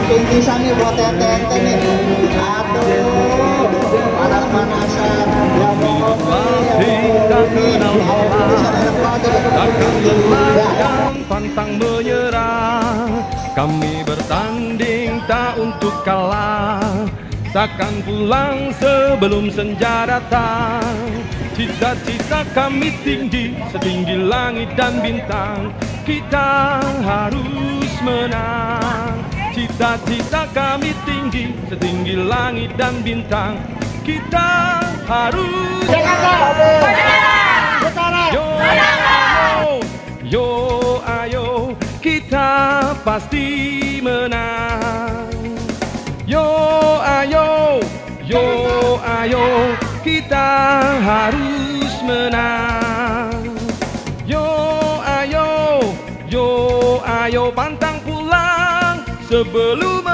pingsan nih buat ente nih. Aduh, panas-panasan. Ya mohon Tak kenal lelah, takkan lelah dan pantang menyerah. Kami bertanding tak untuk kalah, takkan pulang sebelum senja datang. Cita-cita kami tinggi, setinggi langit dan bintang. Kita harus menang. Cita-cita kami tinggi, setinggi langit dan bintang. Kita harus Yo ayo, yo ayo, kita pasti menang. Yo ayo, kita harus menang. Yo ayo, pantang pulang sebelum